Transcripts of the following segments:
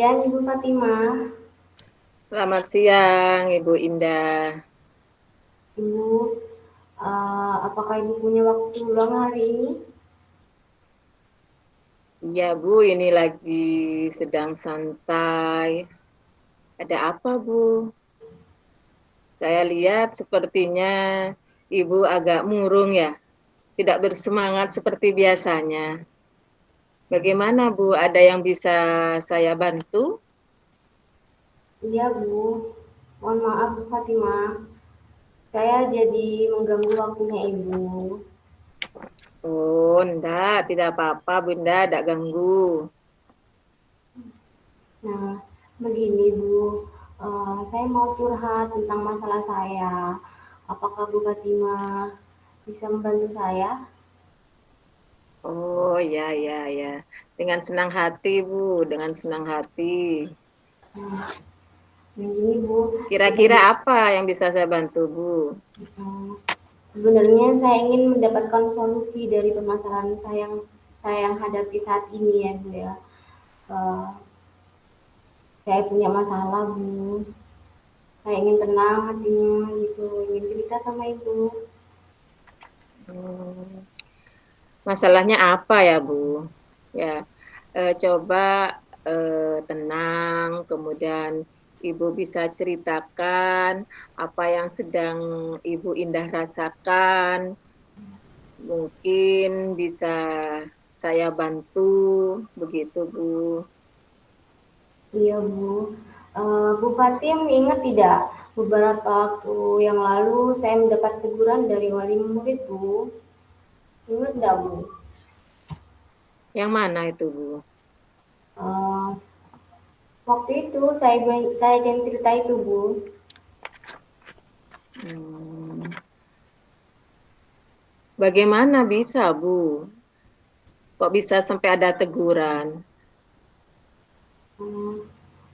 siang, Ibu Fatimah. Selamat siang, Ibu Indah. Ibu, apakah Ibu punya waktu luang hari ini? Iya, Bu, ini lagi sedang santai. Ada apa, Bu? Saya lihat sepertinya Ibu agak murung ya, tidak bersemangat seperti biasanya. Bagaimana, Bu? Ada yang bisa saya bantu? Iya, Bu. Mohon maaf, Bu Fatimah. Saya jadi mengganggu waktunya Ibu. Oh, enggak, tidak apa-apa, Bunda, tidak ganggu. Nah, begini, Bu. Saya mau curhat tentang masalah saya. Apakah Bu Fatimah bisa membantu saya? Oh, ya, ya, ya. Dengan senang hati, Bu, dengan senang hati. Nah, begini, Bu. Kira-kira Sebenarnya, apa yang bisa saya bantu, Bu? eh, sebenarnya saya ingin mendapatkan solusi dari permasalahan saya yang hadapi saat ini ya, Bu ya. Eh, saya punya masalah, Bu. Saya ingin tenang hatinya gitu, ingin cerita sama Ibu. Hmm, masalahnya apa ya, Bu? Ya, coba tenang, kemudian Ibu bisa ceritakan apa yang sedang Ibu Indah rasakan. Mungkin bisa saya bantu, begitu, Bu. Iya, Bu. Bu Fatim ingat tidak, beberapa waktu yang lalu saya mendapat teguran dari wali murid, Bu. Ingat nggak, Bu? Yang mana itu, Bu? Eh, waktu itu saya ingin cerita itu, Bu. Hmm, bagaimana bisa, Bu? Kok bisa sampai ada teguran? Hmm,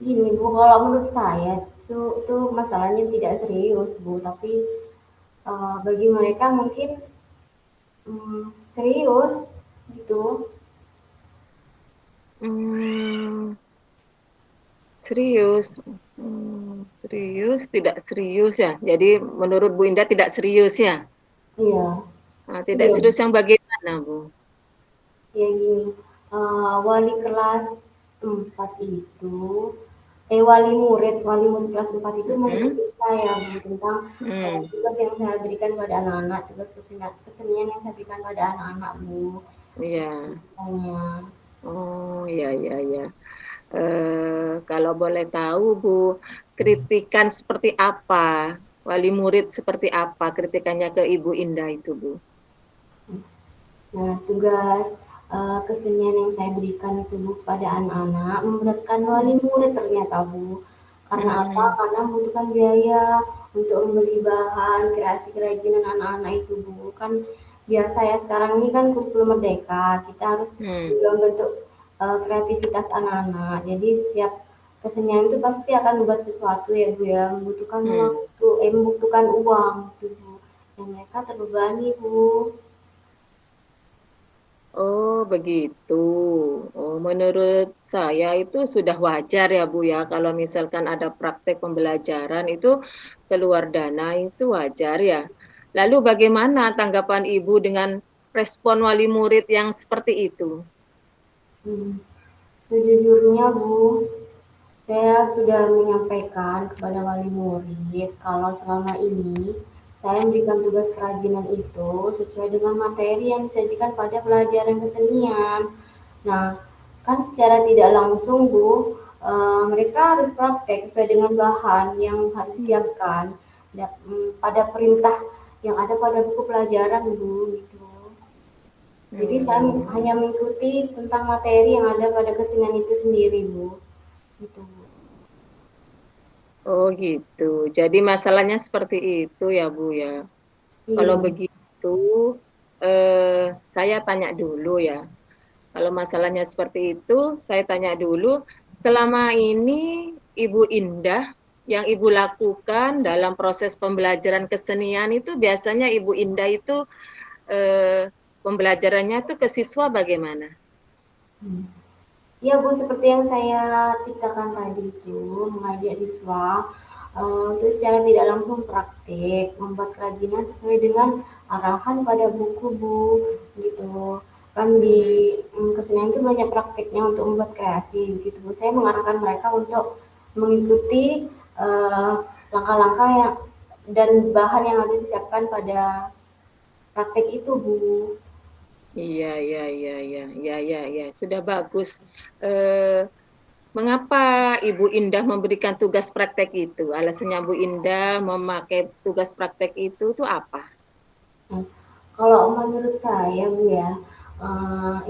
gini, Bu, kalau menurut saya itu masalahnya tidak serius, Bu, tapi bagi mereka mungkin serius gitu. Hmm, serius. Serius, tidak serius ya. Jadi menurut Bu Indah tidak serius ya. Iya, Nah, tidak iya. serius yang bagaimana, Bu? Ya gini, wali kelas 4 itu, wali murid kelas 4 itu Hmm, mengikuti saya Bu, tentang hmm, tugas yang saya berikan pada anak-anak, tugas kesenian yang saya berikan pada anak-anak Bu. iya. Tanya, Oh, iya, iya, iya. Kalau boleh tahu, Bu, kritikan seperti apa? Wali murid seperti apa kritikannya ke Ibu Indah itu, Bu? nah tugas kesenian yang saya berikan itu Bu pada anak-anak memberatkan wali murid ternyata Bu. Karena apa? Hmm, Karena membutuhkan biaya untuk membeli bahan kreasi kerajinan anak-anak itu Bu. Kan biasa ya sekarang ini kan kurikulum merdeka, kita harus hmm, juga membentuk kreativitas anak-anak. Jadi setiap kesenian itu pasti akan membuat sesuatu ya Bu ya, membutuhkan hmm. waktu, membutuhkan uang gitu Bu. Dan mereka terbebani Bu. Oh, begitu. Oh, menurut saya itu sudah wajar ya, Bu ya, kalau misalkan ada praktek pembelajaran itu keluar dana itu wajar ya. Lalu bagaimana tanggapan Ibu dengan respon wali murid yang seperti itu? Hmm. Sejujurnya Bu, saya sudah menyampaikan kepada wali murid kalau selama ini saya memberikan tugas kerajinan itu sesuai dengan materi yang disajikan pada pelajaran kesenian. Nah, kan secara tidak langsung Bu, mereka harus praktek sesuai dengan bahan yang harus Hmm. disiapkan pada perintah yang ada pada buku pelajaran Bu gitu. Jadi saya Hmm. hanya mengikuti tentang materi yang ada pada kesenian itu sendiri, Bu. Gitu, Bu. Oh, gitu. Jadi masalahnya seperti itu ya, Bu ya. Kalau Iya. begitu, saya tanya dulu ya. Kalau masalahnya seperti itu, saya tanya dulu, selama ini Ibu Indah yang Ibu lakukan dalam proses pembelajaran kesenian itu biasanya Ibu Indah itu pembelajarannya itu ke siswa bagaimana? Hmm. Iya Bu, seperti yang saya ceritakan tadi itu, mengajak siswa itu secara tidak langsung praktik, membuat kerajinan sesuai dengan arahan pada buku Bu, gitu. Kan di Mhm. kesenian itu banyak praktiknya untuk membuat kreasi, gitu Bu. Saya mengarahkan mereka untuk mengikuti eh, langkah-langkah yang dan bahan yang harus disiapkan pada praktik itu Bu. Iya, iya, iya, iya, iya, iya, iya, sudah bagus. Eh, Mengapa Ibu Indah memberikan tugas praktek itu? Alasannya Bu Indah memakai tugas praktek itu apa? Nah, kalau menurut saya Bu ya,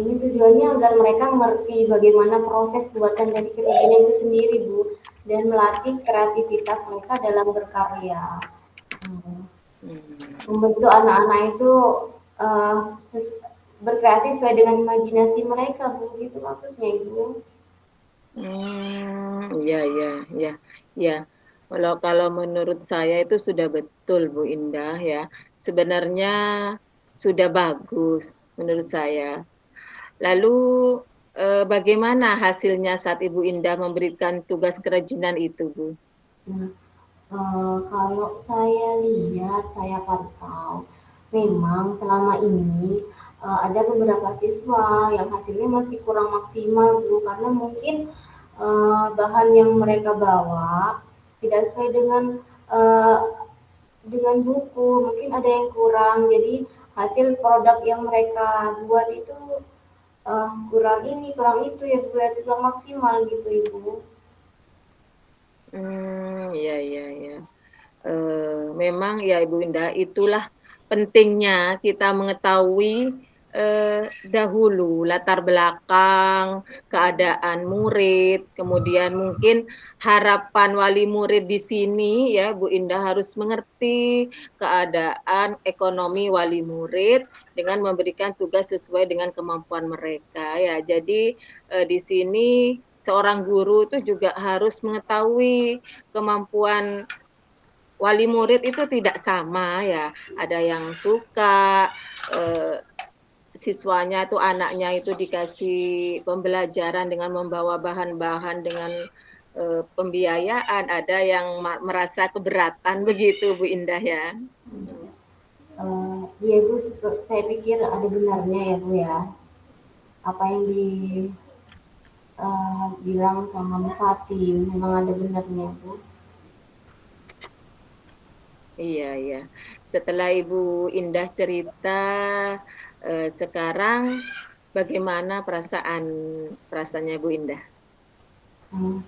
ini tujuannya agar mereka mengerti bagaimana proses buatan dari kerajinan itu sendiri Bu, dan melatih kreativitas mereka dalam berkarya. Hmm, Hmm. Membentuk anak-anak itu eh, berkreasi sesuai dengan imajinasi mereka Bu, gitu maksudnya Ibu. Iya, iya, iya, iya. Kalau menurut saya itu sudah betul Bu Indah ya. Sebenarnya sudah bagus menurut saya. Lalu bagaimana hasilnya saat Ibu Indah memberikan tugas kerajinan itu, Bu? Nah, kalau saya lihat, saya pantau, memang selama ini ada beberapa siswa yang hasilnya masih kurang maksimal Bu, karena mungkin bahan yang mereka bawa tidak sesuai eh, dengan buku, mungkin ada yang kurang, jadi hasil produk yang mereka buat itu kurang ini, kurang itu ya Bu, ya, kurang maksimal gitu Ibu. Iya, iya, iya. Memang ya Ibu Indah, itulah pentingnya kita mengetahui dahulu latar belakang, keadaan murid, kemudian mungkin harapan wali murid di sini ya Bu Indah harus mengerti keadaan ekonomi wali murid dengan memberikan tugas sesuai dengan kemampuan mereka ya. Jadi di sini seorang guru itu juga harus mengetahui kemampuan wali murid itu tidak sama ya. Ada yang suka eh, siswanya itu anaknya itu dikasih pembelajaran dengan membawa bahan-bahan dengan pembiayaan, ada yang merasa keberatan begitu Bu Indah ya. Iya Bu, saya pikir ada benarnya ya Bu ya, apa yang dibilang sama Bu Fatih, memang ada benarnya Bu. Iya, iya. Setelah Ibu Indah cerita, sekarang bagaimana perasaannya Bu Indah? Hmm.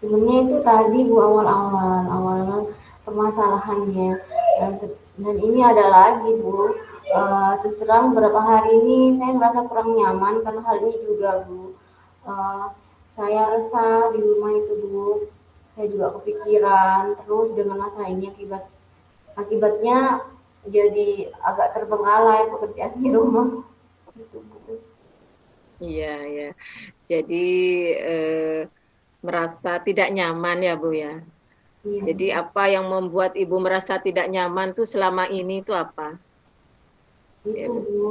Sebenarnya itu tadi Bu awal-awal permasalahannya, dan ini ada lagi Bu. Terus terang beberapa hari ini saya merasa kurang nyaman karena hal ini juga Bu. Eh, saya resah di rumah itu Bu. Saya juga kepikiran terus dengan masalah ini akibatnya jadi agak terbengkalai pekerjaan di rumah. Gitu, Bu. Iya, iya. Jadi eh, merasa tidak nyaman ya Bu ya. Iya, Jadi apa yang membuat Ibu merasa tidak nyaman tuh selama ini itu apa? Ya itu Bu. Bu.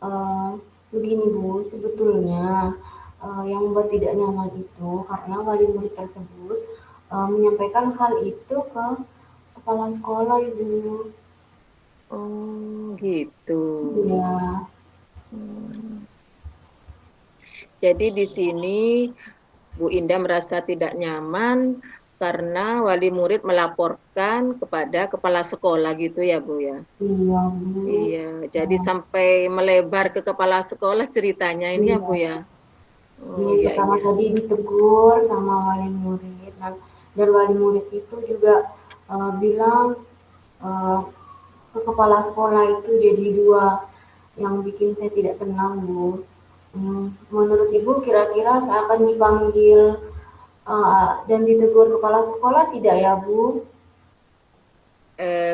Eh, Begini Bu, sebetulnya yang membuat tidak nyaman itu karena wali murid tersebut menyampaikan hal itu ke kepala sekolah Ibu. Oh gitu. Iya, Hmm. Jadi di sini Bu Indah merasa tidak nyaman karena wali murid melaporkan kepada kepala sekolah gitu ya Bu ya. iya Bu. Iya, jadi Eh, sampai melebar ke kepala sekolah ceritanya ini ya Bu iya. ya. Oh Ini iya, pertama iya. tadi ditegur sama wali murid, dan wali murid itu juga bilang eh, ke kepala sekolah itu jadi dua yang bikin saya tidak tenang Bu. Menurut Ibu kira-kira saya akan dipanggil dan ditegur kepala sekolah tidak ya Bu?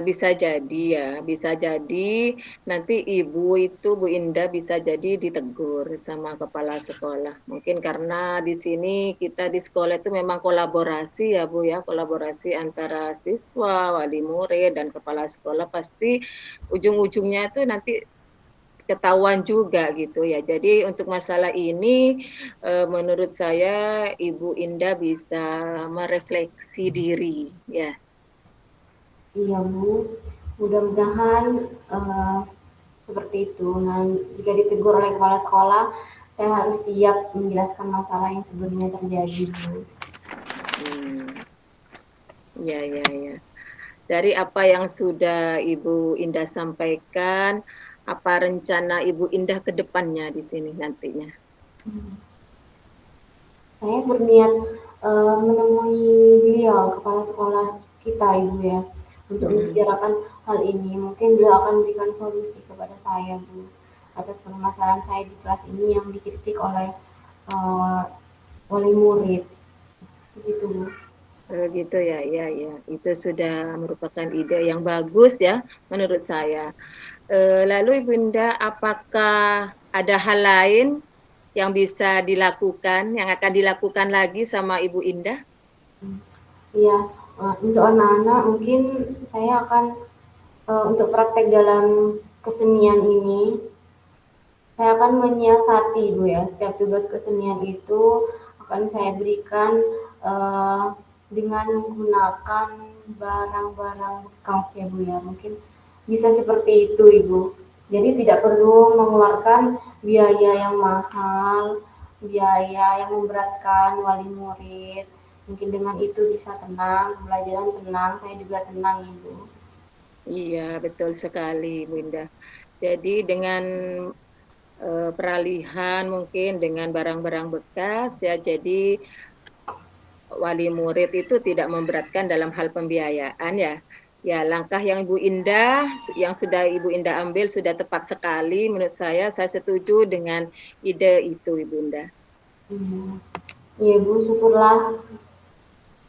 Bisa jadi ya, bisa jadi nanti ibu itu Bu Indah bisa jadi ditegur sama kepala sekolah. Mungkin karena di sini kita di sekolah itu memang kolaborasi ya Bu ya, kolaborasi antara siswa, wali murid dan kepala sekolah pasti ujung-ujungnya itu nanti ketahuan juga gitu ya. Jadi untuk masalah ini menurut saya Ibu Indah bisa merefleksi diri ya. Iya Bu, mudah-mudahan eh, seperti itu. Nah, jika ditegur oleh kepala sekolah, saya harus siap menjelaskan masalah yang sebenarnya terjadi Bu. Hmm, ya ya ya. Dari apa yang sudah Ibu Indah sampaikan, apa rencana Ibu Indah ke depannya di sini nantinya? Saya berniat menemui beliau, kepala sekolah kita Ibu ya, untuk Mm-mm. membicarakan hal ini. Mungkin beliau akan memberikan solusi kepada saya Bu, atas permasalahan saya di kelas ini yang dikritik oleh eh, wali murid. Begitu Bu. Gitu ya, ya, ya. Itu sudah merupakan ide yang bagus ya, menurut saya. Lalu Ibu Indah, apakah ada hal lain yang bisa dilakukan, yang akan dilakukan lagi sama Ibu Indah? Iya, untuk anak-anak mungkin saya akan untuk praktek dalam kesenian ini, saya akan menyiasati Bu ya, setiap tugas kesenian itu akan saya berikan eh, dengan menggunakan barang-barang bekas ya Bu ya, mungkin bisa seperti itu Ibu. Jadi tidak perlu mengeluarkan biaya yang mahal, biaya yang memberatkan wali murid. Mungkin dengan itu bisa tenang, pembelajaran tenang, saya juga tenang Ibu. Iya, betul sekali, Bu Indah. Jadi dengan peralihan mungkin dengan barang-barang bekas ya, jadi wali murid itu tidak memberatkan dalam hal pembiayaan ya. Ya, langkah yang Ibu Indah yang sudah Ibu Indah ambil sudah tepat sekali menurut saya setuju dengan ide itu Ibu Indah. Iya Bu, syukurlah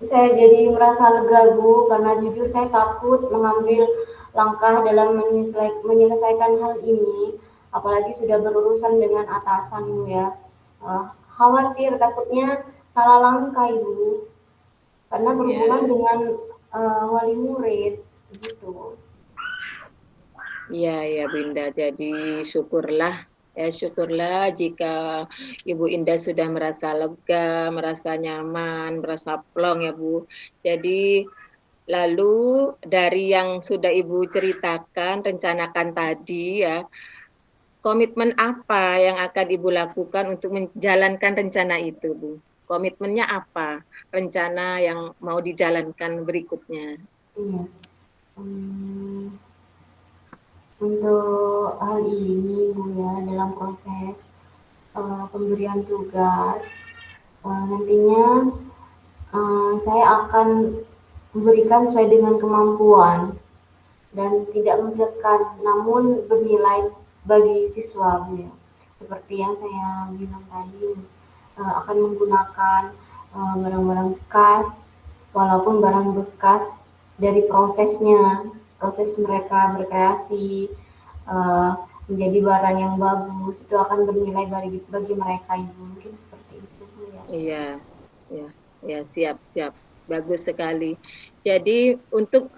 saya jadi merasa lega Bu, karena jujur saya takut mengambil langkah dalam menyelesaikan hal ini, apalagi sudah berurusan dengan atasan Bu ya. Uh, Khawatir takutnya salah langkah Ibu, karena berhubungan Ya, dengan wali murid gitu. iya ya Bu Indah. Jadi syukurlah ya syukurlah jika Ibu Indah sudah merasa lega, merasa nyaman, merasa plong ya Bu. Jadi lalu dari yang sudah Ibu ceritakan, rencanakan tadi ya, komitmen apa yang akan Ibu lakukan untuk menjalankan rencana itu, Bu? Komitmennya apa? Rencana yang mau dijalankan berikutnya. Iya. Hmm, untuk hal ini Bu ya, dalam proses pemberian tugas, nantinya saya akan memberikan sesuai dengan kemampuan dan tidak memberatkan, namun bernilai bagi siswa ya. Seperti yang saya bilang tadi, akan menggunakan barang-barang bekas, walaupun barang bekas dari proses mereka berkreasi eh, menjadi barang yang bagus itu akan bernilai bagi mereka Ibu, mungkin seperti itu Bu ya. Iya, ya, ya siap, siap. Bagus sekali. Jadi untuk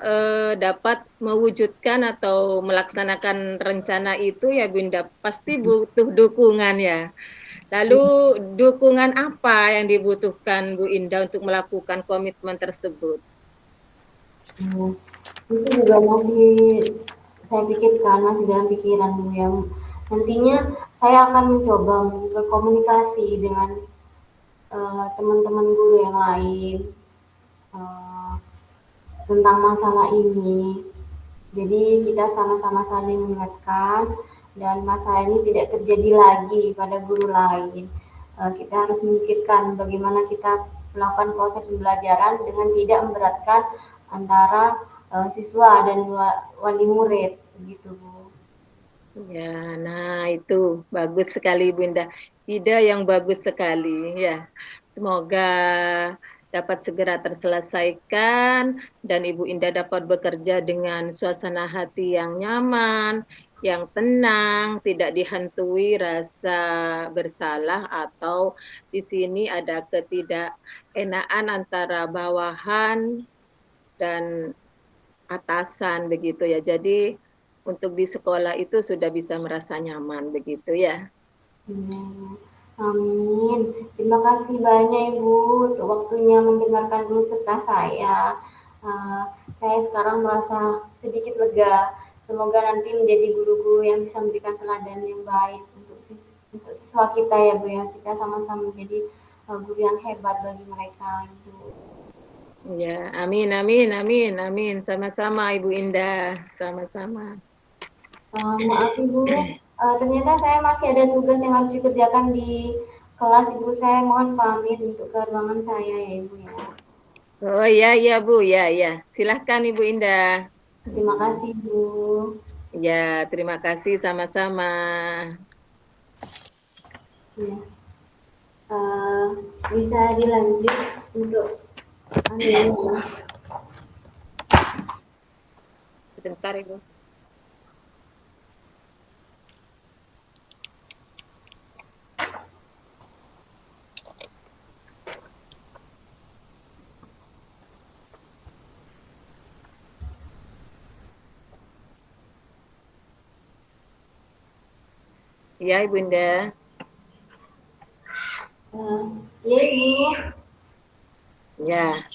dapat mewujudkan atau melaksanakan rencana itu ya Bunda pasti butuh dukungan ya. Lalu dukungan apa yang dibutuhkan Bu Indah untuk melakukan komitmen tersebut? Hmm, itu juga masih saya pikirkan, masih dalam pikiran Bu ya. Nantinya saya akan mencoba berkomunikasi dengan teman-teman guru yang lain eh, tentang masalah ini. Jadi kita sama-sama saling mengingatkan dan masalah ini tidak terjadi lagi pada guru lain. Kita harus memikirkan bagaimana kita melakukan proses pembelajaran dengan tidak memberatkan antara siswa dan wali murid, begitu Bu. Ya, nah itu bagus sekali Bunda. Ide yang bagus sekali ya. Semoga dapat segera terselesaikan dan Ibu Indah dapat bekerja dengan suasana hati yang nyaman, yang tenang, tidak dihantui rasa bersalah atau di sini ada ketidakenaan antara bawahan dan atasan begitu ya. Jadi untuk di sekolah itu sudah bisa merasa nyaman, begitu ya? Iya, iya. Amin. Terima kasih banyak Ibu untuk waktunya mendengarkan dulu kesah saya. Eh, saya sekarang merasa sedikit lega. Semoga nanti menjadi guru-guru yang bisa memberikan teladan yang baik untuk siswa kita ya Bu ya. Kita sama-sama menjadi guru yang hebat bagi mereka Ibu. Ya, amin, amin, amin, amin. Sama-sama Ibu Indah, sama-sama. Maaf Ibu, ternyata saya masih ada tugas yang harus dikerjakan di kelas Ibu. Saya mohon pamit untuk ke ruangan saya ya Ibu ya. Oh iya, iya Bu, ya, ya. Silahkan Ibu Indah. Terima kasih Bu. Ya, terima kasih sama-sama. Ya, eh, bisa dilanjut untuk anu ya, Bu. Sebentar Ibu. Ya, Ibu Indah. Ya Ibu. Ya,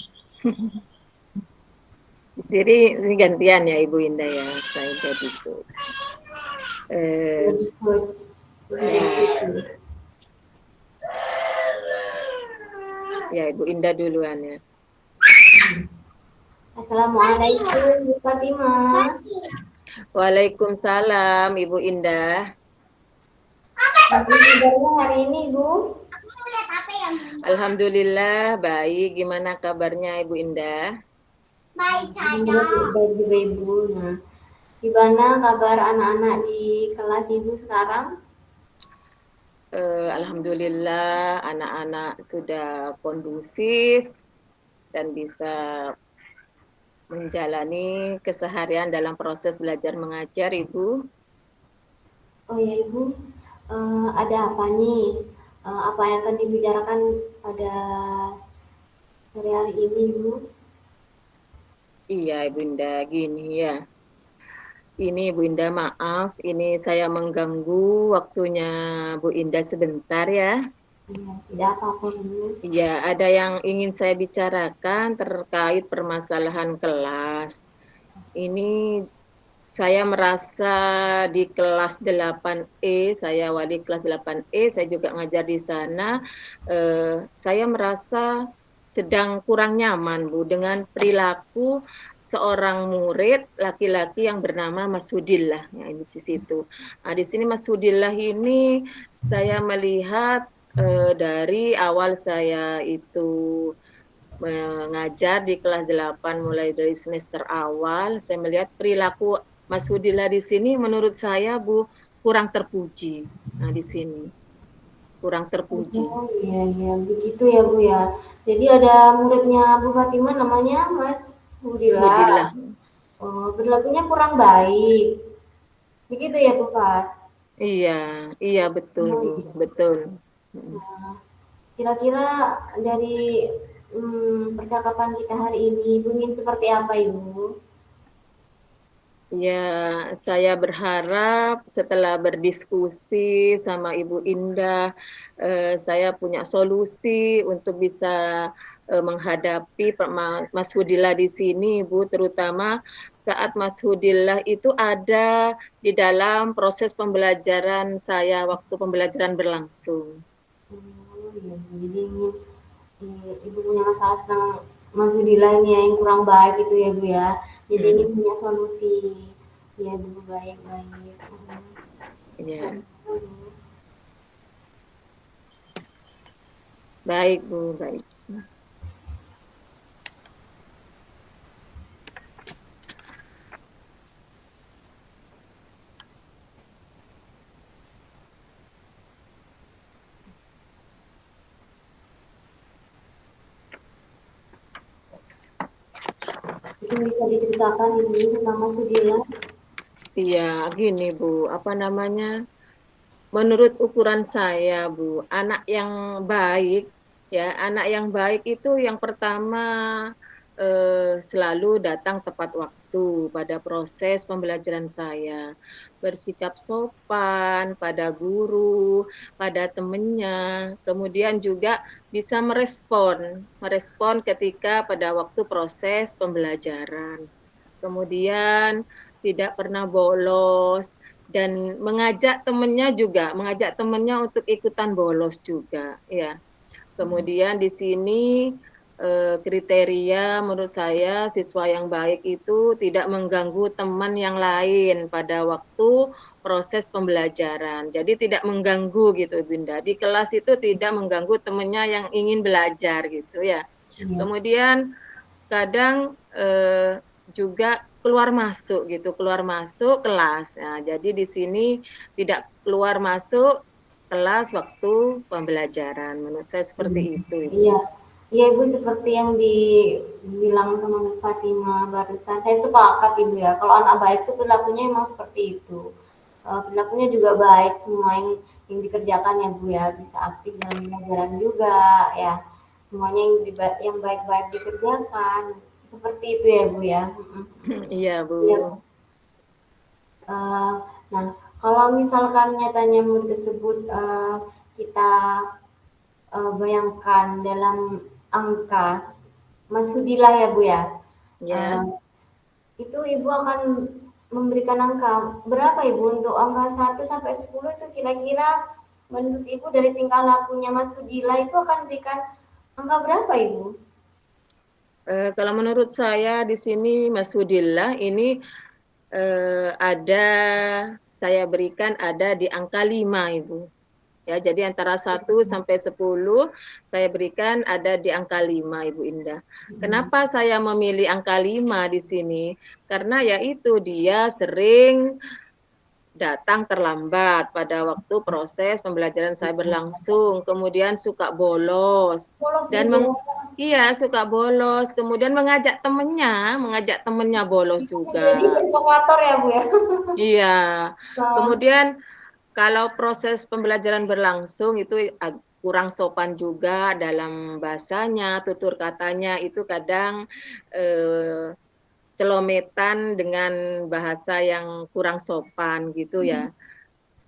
di sini ini gantian ya Ibu Indah ya. Saya jadi coach. Jadi coach. Jadi coach Ya, ya. ya Ibu Indah duluan ya. Assalamualaikum Bu Fatimah. Waalaikumsalam Ibu Indah. Gimana kabarnya hari ini Bu? Alhamdulillah baik. Gimana kabarnya Ibu Indah? Alhamdulillah baik juga Ibu. Nah, gimana kabar anak-anak di kelas Ibu sekarang? Alhamdulillah anak-anak sudah kondusif dan bisa menjalani keseharian dalam proses belajar mengajar, Ibu. Oh ya Ibu, ada apa nih? Apa yang akan dibicarakan pada hari-hari ini Ibu? Iya, Ibu Indah, gini ya. Ini Bu Indah maaf, ini saya mengganggu waktunya Bu Indah sebentar ya. Ya, tidak apa-apa Ibu. Iya, ada yang ingin saya bicarakan terkait permasalahan kelas. Ini saya merasa di kelas 8E, saya wali kelas 8E, saya juga ngajar di sana. Saya merasa sedang kurang nyaman, Bu, dengan perilaku seorang murid laki-laki yang bernama Mas Hudillah. Ya, ini di situ. Nah, di sini Mas Hudillah ini saya melihat dari awal saya itu mengajar di kelas 8 mulai dari semester awal, saya melihat perilaku Mas Hudillah di sini menurut saya Bu kurang terpuji. Nah, di sini kurang terpuji. Oh iya iya begitu ya Bu ya. Jadi ada muridnya Bu Fatimah namanya Mas Budila. Hudillah. Oh, perilakunya kurang baik. Begitu ya Bu Fat? Iya, iya betul Oh Bu, iya. betul. Nah, kira-kira dari percakapan kita hari ini, Ibu ingin seperti apa Ibu? Ya, saya berharap setelah berdiskusi sama Ibu Indah, saya punya solusi untuk bisa menghadapi Mas Hudillah di sini, Bu, terutama saat Mas Hudillah itu ada di dalam proses pembelajaran saya waktu pembelajaran berlangsung. Oh iya, jadi ini Ibu punya masalah tentang Mas Udila ini ya, yang kurang baik itu ya Bu ya. Jadi ini Hmm, punya solusi. Ya Bu, baik-baik. ya, baik Bu, baik. Itu bisa diceritakan Ibu tentang Mas Udila. Iya, gini Bu, apa namanya? Menurut ukuran saya, Bu, anak yang baik, ya, anak yang baik itu yang pertama selalu datang tepat waktu pada proses pembelajaran saya, bersikap sopan pada guru, pada temennya, kemudian juga bisa merespon ketika pada waktu proses pembelajaran. Kemudian tidak pernah bolos dan mengajak temennya untuk ikutan bolos juga, ya. Kemudian di sini, kriteria menurut saya siswa yang baik itu tidak mengganggu teman yang lain pada waktu proses pembelajaran. Jadi tidak mengganggu gitu Bunda, di kelas itu tidak mengganggu temannya yang ingin belajar gitu ya. Iya. Kemudian kadang, juga keluar masuk kelas. Nah, jadi di sini tidak keluar masuk kelas waktu pembelajaran, menurut saya seperti itu, Ibu. Iya, iya Ibu seperti yang dibilang sama Bu Fatima barusan, saya sepakat Ibu ya. Kalau anak baik itu perilakunya emang seperti itu. Perilakunya juga baik semua yang dikerjakan ya Bu ya, bisa aktif dalam pelajaran juga ya. Semuanya yang baik-baik dikerjakan. Seperti itu ya Bu ya. Iya, Bu. Iya. Eh, nah, kalau misalkan nyatanya murid tersebut kita bayangkan dalam angka Mas Hudilah ya Bu ya. Ya. Uh, itu Ibu akan memberikan angka berapa Ibu untuk angka 1 sampai 10 itu kira-kira menurut Ibu dari tingkah lakunya Mas Hudilah itu akan berikan angka berapa Ibu? Kalau menurut saya di sini Mas Hudillah ini, ada saya berikan ada di angka 5 Ibu. Ya, jadi antara 1 sampai 10 saya berikan ada di angka 5 Ibu Indah. Kenapa saya memilih angka 5 di sini? Karena yaitu dia sering datang terlambat pada waktu proses pembelajaran saya berlangsung, kemudian suka bolos Polos dan Ibu. iya, suka bolos, kemudian mengajak temennya bolos Jadi juga. provokator ya Bu ya. Iya, Nah, kemudian kalau proses pembelajaran berlangsung itu kurang sopan juga dalam bahasanya, tutur katanya itu kadang, eee, celometan dengan bahasa yang kurang sopan gitu ya.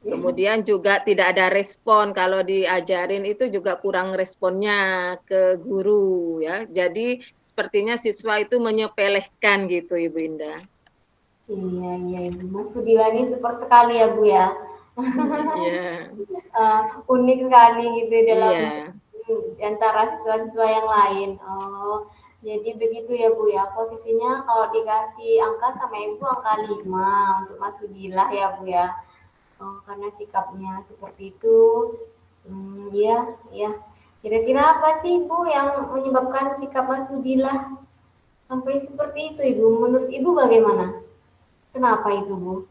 Kemudian juga tidak ada respon kalau diajarin itu juga kurang responnya ke guru ya. Jadi sepertinya siswa itu menyepelekan gitu Ibu Indah. iya iya Ibu. Mas Hudilah ini support sekali ya Bu ya. Iya, Unik sekali gitu dalam iya, antara siswa-siswa yang lain. Oh, jadi begitu ya Bu ya. Posisinya kalau dikasih angka sama Ibu angka 5 untuk Mas Sudilah ya Bu ya. Oh, karena sikapnya seperti itu. Iya, iya. Kira-kira apa sih Bu yang menyebabkan sikap Mas Sudilah sampai seperti itu Ibu? Menurut Ibu bagaimana? Kenapa itu Bu?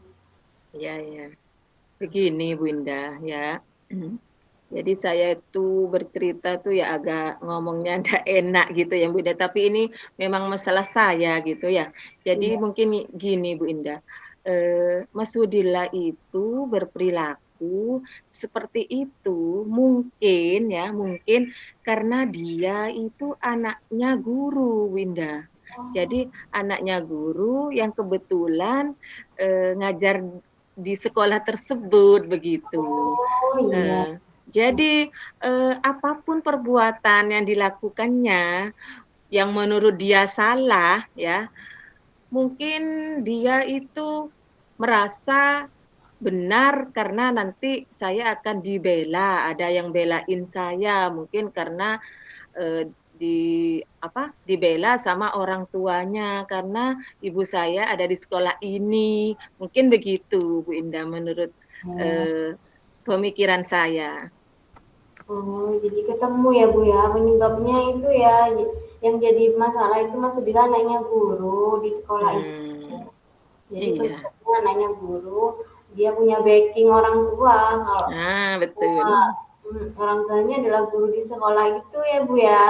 iya, iya. Begini Bu Indah ya. Jadi saya itu bercerita tuh ya agak ngomongnya ndak enak gitu ya Bu Indah, tapi ini memang masalah saya gitu ya. Jadi Iya. mungkin gini Bu Indah, Mas Udila itu berperilaku seperti itu mungkin ya, mungkin karena dia itu anaknya guru Bu Indah. Jadi Oh, anaknya guru yang kebetulan, ngajar di sekolah tersebut begitu. oh iya. Jadi, apapun perbuatan yang dilakukannya, yang menurut dia salah ya, mungkin dia itu merasa benar karena nanti saya akan dibela, ada yang belain saya mungkin karena, dibela sama orang tuanya karena ibu saya ada di sekolah ini, mungkin begitu Bu Indah menurut, Oh. eee, pemikiran saya. Oh, jadi ketemu ya Bu ya, penyebabnya itu ya, yang jadi masalah itu Mas bilang anaknya guru di sekolah itu. Mhm, Jadi iya. penyebabnya anaknya guru, dia punya backing orang tua, kalau Ah, tua, betul. orang tuanya adalah guru di sekolah itu ya Bu ya.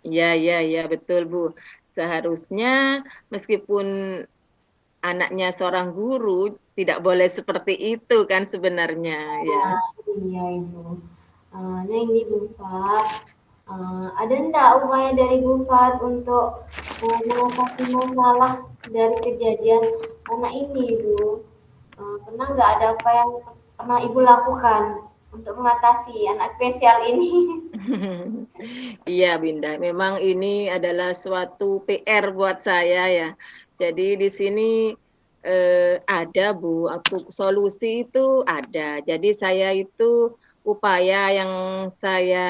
Iya, iya, iya, betul, Bu. Seharusnya meskipun anaknya seorang guru, tidak boleh seperti itu kan sebenarnya, ya. Nah, iya Ibu. Nah ini Bu Fat, Ada enggak upaya dari Bu Fat untuk mengatasi masalah dari kejadian anak ini, Bu? Pernah nggak ada apa yang pernah Ibu lakukan untuk mengatasi anak spesial ini? Iya, Binda, memang ini adalah suatu PR buat saya ya. Jadi di sini ada Bu, solusi itu ada. Jadi saya itu upaya yang saya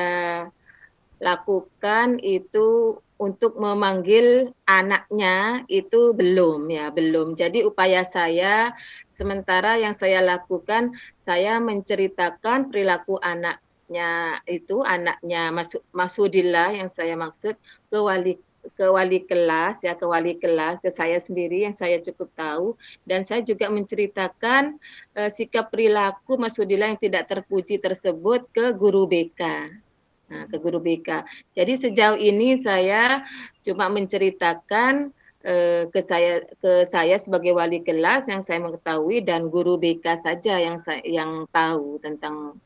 lakukan itu untuk memanggil anaknya itu belum ya, belum. Jadi upaya saya sementara yang saya lakukan, saya menceritakan perilaku anaknya Masudillah yang saya maksud ke wali kelas ya, ke wali kelas, ke saya sendiri yang saya cukup tahu, dan saya juga menceritakan sikap perilaku Masudillah yang tidak terpuji tersebut ke guru BK. Nah, ke guru BK. Jadi sejauh ini saya cuma menceritakan ke saya sebagai wali kelas yang saya mengetahui, dan guru BK saja yang tahu tentang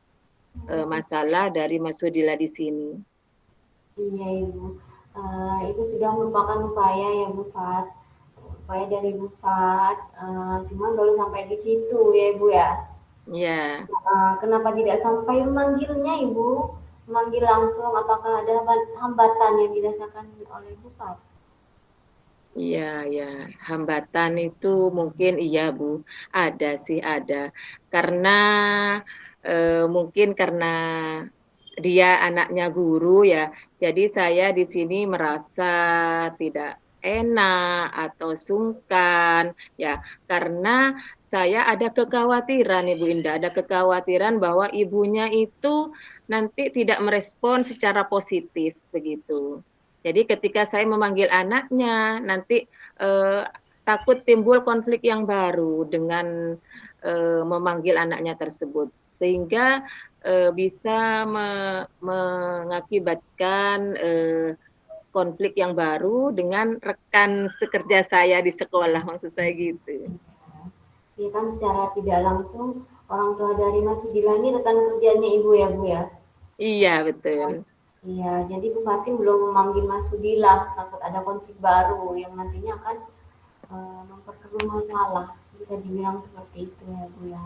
masalah dari Mas Sudila di sini. Iya, Ibu. Itu sudah merupakan upaya ya, Bu Fat. Upaya dari Bu Fat, cuma baru sampai di situ ya, Ibu ya. Ya, Kenapa tidak sampai memanggilnya, Ibu? Memanggil langsung, apakah ada hambatan yang dirasakan oleh Bu Fat? iya, ya. Hambatan itu mungkin iya, Bu. Ada sih, ada. Karena mungkin karena dia anaknya guru ya. Jadi saya di sini merasa tidak enak atau sungkan ya, karena saya ada kekhawatiran Ibu Indah, ada kekhawatiran bahwa ibunya itu nanti tidak merespon secara positif begitu. Jadi ketika saya memanggil anaknya, nanti takut timbul konflik yang baru dengan memanggil anaknya tersebut, sehingga bisa mengakibatkan konflik yang baru dengan rekan sekerja saya di sekolah, maksud saya gitu. Ya kan secara tidak langsung orang tua dari Mas Sudila ini rekan kerjanya Ibu ya, Bu ya? Iya, betul. Iya, jadi Bu Fatin belum memanggil Mas Sudila, takut ada konflik baru yang nantinya akan memperkeruh masalah. Bisa dibilang seperti itu ya, Bu ya.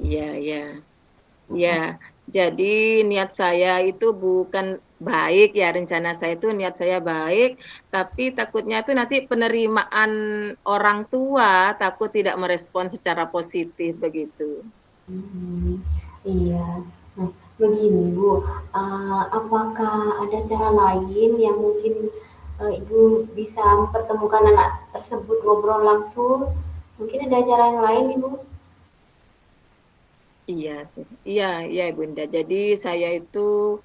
Iya, iya. Ya, jadi niat saya itu bukan baik ya, rencana saya itu niat saya baik, tapi takutnya itu nanti penerimaan orang tua takut tidak merespon secara positif begitu. Mhm, iya. Nah, begini Bu, apakah ada cara lain yang mungkin Ibu bisa mempertemukan anak tersebut ngobrol langsung? Mungkin ada cara yang lain, Ibu? Iya sih, iya, iya Bunda. Jadi saya itu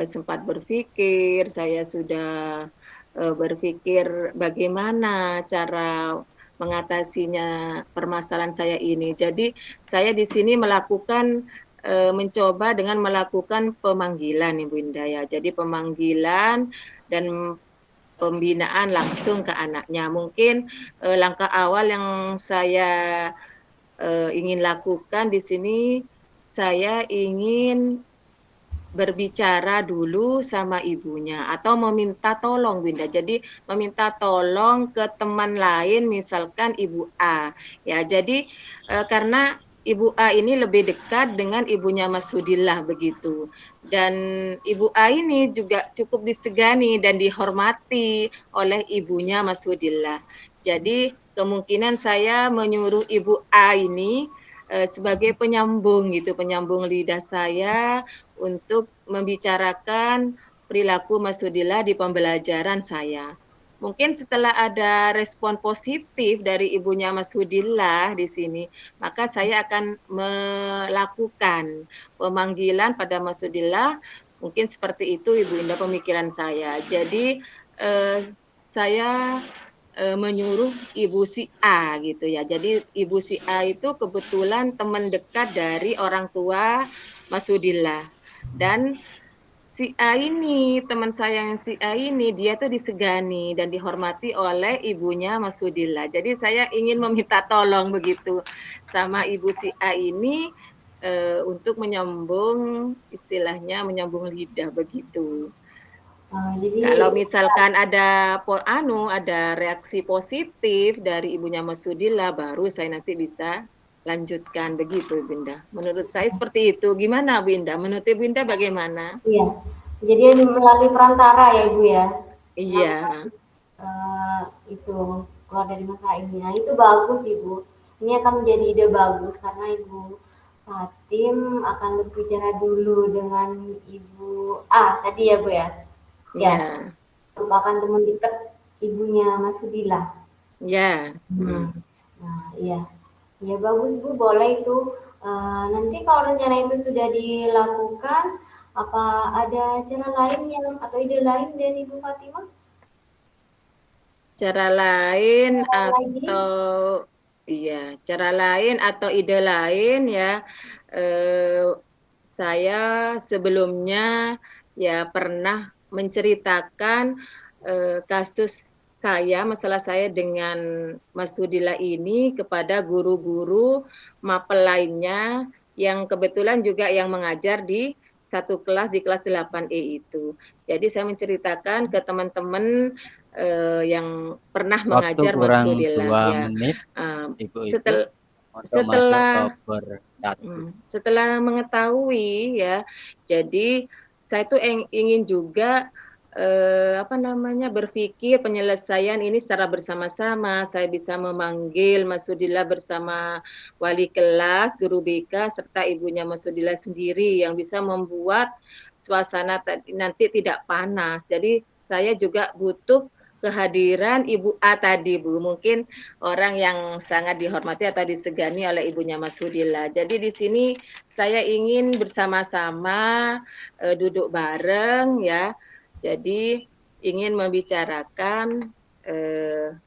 sempat berpikir, saya sudah berpikir bagaimana cara mengatasinya permasalahan saya ini. Jadi saya di sini mencoba dengan melakukan pemanggilan Ibu Indah ya. Jadi pemanggilan dan pembinaan langsung ke anaknya. Mungkin langkah awal yang saya ingin lakukan di sini, saya ingin berbicara dulu sama ibunya atau meminta tolong Winda. Jadi meminta tolong ke teman lain, misalkan Ibu A. Ya, jadi karena Ibu A ini lebih dekat dengan ibunya Mas Hudillah begitu. Dan Ibu A ini juga cukup disegani dan dihormati oleh ibunya Mas Hudillah. Jadi kemungkinan saya menyuruh Ibu A ini sebagai penyambung gitu, penyambung lidah saya untuk membicarakan perilaku Mas Hudillah di pembelajaran saya. Mungkin setelah ada respon positif dari ibunya Mas Hudillah di sini, maka saya akan melakukan pemanggilan pada Mas Hudillah. Mungkin seperti itu Ibu Indah pemikiran saya. Jadi saya menyuruh Ibu si A gitu ya. Jadi Ibu si A itu kebetulan teman dekat dari orang tua Mas Hudillah. Dan si A ini, teman saya yang si A ini, dia tuh disegani dan dihormati oleh ibunya Mas Hudillah. Jadi saya ingin meminta tolong begitu sama Ibu si A ini untuk menyambung istilahnya menyambung lidah begitu. Jadi Kalau misalkan ada reaksi positif dari ibunya Mas Sudila, baru saya nanti bisa lanjutkan begitu, Bunda. Menurut saya seperti itu. Gimana, Bunda? Menurut Bunda bagaimana? iya, jadi melalui perantara ya Ibu ya, Iya, mengangkat itu keluar dari masalah ini. Nah itu bagus Ibu. Ini akan menjadi ide bagus karena Ibu Fatim akan berbicara dulu dengan Ibu tadi ya Bu ya. Ya, iya, merupakan teman dekat ibunya Mas Sudila. iya. Hmm. Nah, iya. Ya bagus Bu, boleh itu. Nanti kalau rencana itu sudah dilakukan, apa ada cara lain yang atau ide lain dari Ibu Fatimah? Cara lain Lagi? atau iya, cara lain atau ide lain ya, eh, saya sebelumnya ya pernah menceritakan kasus masalah saya dengan Mas Sudila ini kepada guru-guru mapel lainnya yang kebetulan juga yang mengajar di satu kelas di kelas 8E itu. Jadi saya menceritakan ke teman-teman yang pernah Waktu mengajar Mas kurang Sudila 2 ya. menit Ibu-Ibu Setel, untuk masuk ke setelah ber 1. setelah mengetahui ya, jadi saya tuh ingin juga apa namanya berpikir penyelesaian ini secara bersama-sama. Saya bisa memanggil Mas Sudila bersama wali kelas, guru BK serta ibunya Mas Sudila sendiri yang bisa membuat suasana nanti tidak panas. Jadi saya juga butuh kehadiran Ibu A tadi Bu, mungkin orang yang sangat dihormati atau disegani oleh ibunya Mas Sudila. Jadi di sini saya ingin bersama-sama duduk bareng ya. Jadi ingin membicarakan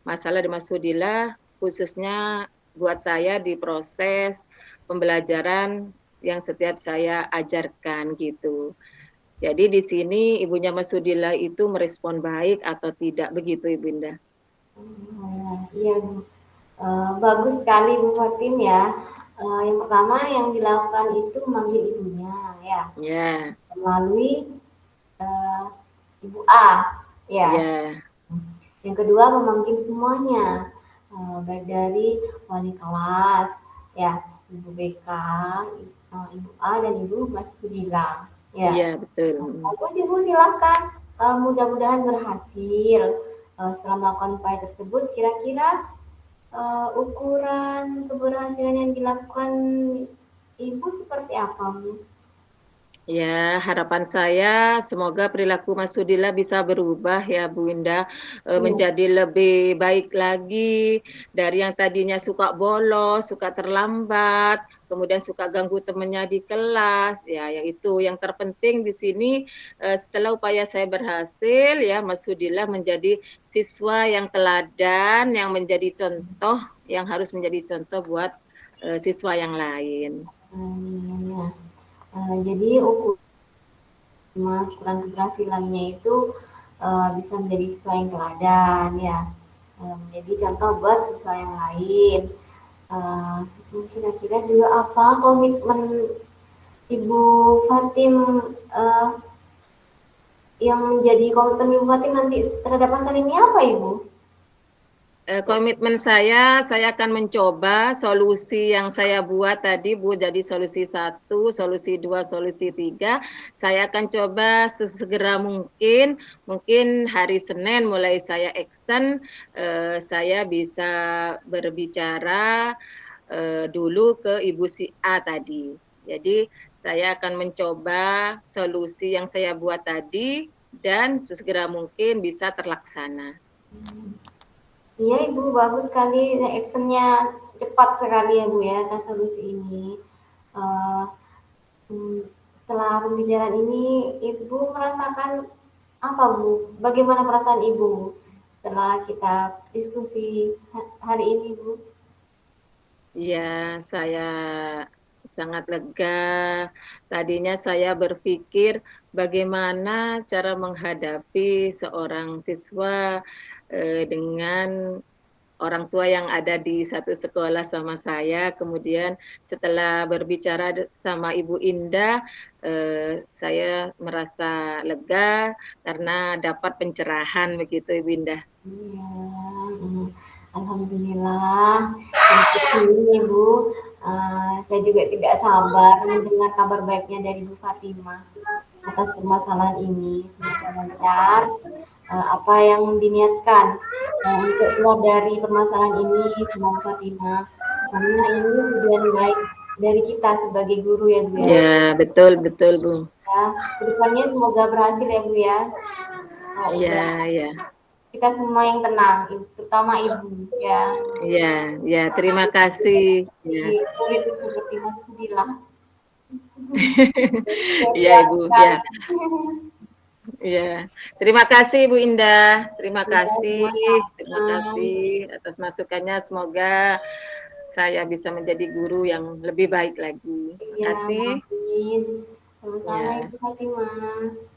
masalah di Mas Sudila khususnya buat saya di proses pembelajaran yang setiap saya ajarkan gitu. Jadi di sini ibunya Mas Sudila itu merespon baik atau tidak begitu Ibunda? Iya Bu. Bagus sekali Bu Fatim ya. Yang pertama yang dilakukan itu memanggil ibunya ya, Ya, melalui eh, Ibu A ya. ya, Yang kedua memanggil semuanya, baik dari wali kelas, ya, Ibu BK, Ibu A dan Ibu Mas Sudila. Ya, iya betul. bagus Ibu silakan. Mudah-mudahan berhasil. Setelah melakukan upaya tersebut, kira-kira ukuran keberhasilan yang dilakukan Ibu seperti apa, Bu? Ya, harapan saya semoga perilaku Mas Sudila bisa berubah ya Bu Indah, Iya. menjadi lebih baik lagi dari yang tadinya suka bolos, suka terlambat, kemudian suka ganggu temannya di kelas. Ya, yang itu yang terpenting di sini setelah upaya saya berhasil ya Mas Sudila menjadi siswa yang teladan, yang menjadi contoh, yang harus menjadi contoh buat siswa yang lain. Ya. Jadi ukuran keberhasilannya itu bisa menjadi siswa yang teladan ya, menjadi contoh buat siswa yang lain. Uh, Kira-kira juga apa komitmen Ibu Fatim uh, yang menjadi komitmen Ibu Fatim nanti terhadap pasal ini apa Ibu? Komitmen saya akan mencoba solusi yang saya buat tadi Bu, jadi solusi 1, solusi 2, solusi 3. Saya akan coba sesegera mungkin hari Senin mulai saya action, saya bisa berbicara dulu ke Ibu si A tadi. Jadi saya akan mencoba solusi yang saya buat tadi dan sesegera mungkin bisa terlaksana. Iya Ibu, bagus sekali actionnya cepat sekali ya Bu ya atas solusi ini. Uh, Setelah pembicaraan ini Ibu merasakan apa Bu? Bagaimana perasaan Ibu setelah kita diskusi hari ini Bu? Ya, saya sangat lega. Tadinya saya berpikir bagaimana cara menghadapi seorang siswa dengan orang tua yang ada di satu sekolah sama saya. Kemudian setelah berbicara sama Ibu Indah, saya merasa lega karena dapat pencerahan begitu Ibu Indah. Iya, alhamdulillah. Ini Ibu, saya juga tidak sabar mendengar kabar baiknya dari Bu Fatimah atas permasalahan ini. Semoga lancar apa yang diniatkan untuk keluar dari permasalahan ini, Bu Fatimah. Karena ini tujuan baik dari kita sebagai guru ya Bu ya. Ya, betul Bu. Ya, kedepannya semoga berhasil ya Bu ya. Iya. Kita semua yang tenang, terutama Ibu ya. Iya, terima kasih. Kulit seperti Mas Fadilah. Iya Ibu, ya. Iya. Terima kasih Bu Indah. Terima kasih atas masukannya. Semoga saya bisa menjadi guru yang lebih baik lagi. Terima kasih. Sama-sama Ibu Fatimah.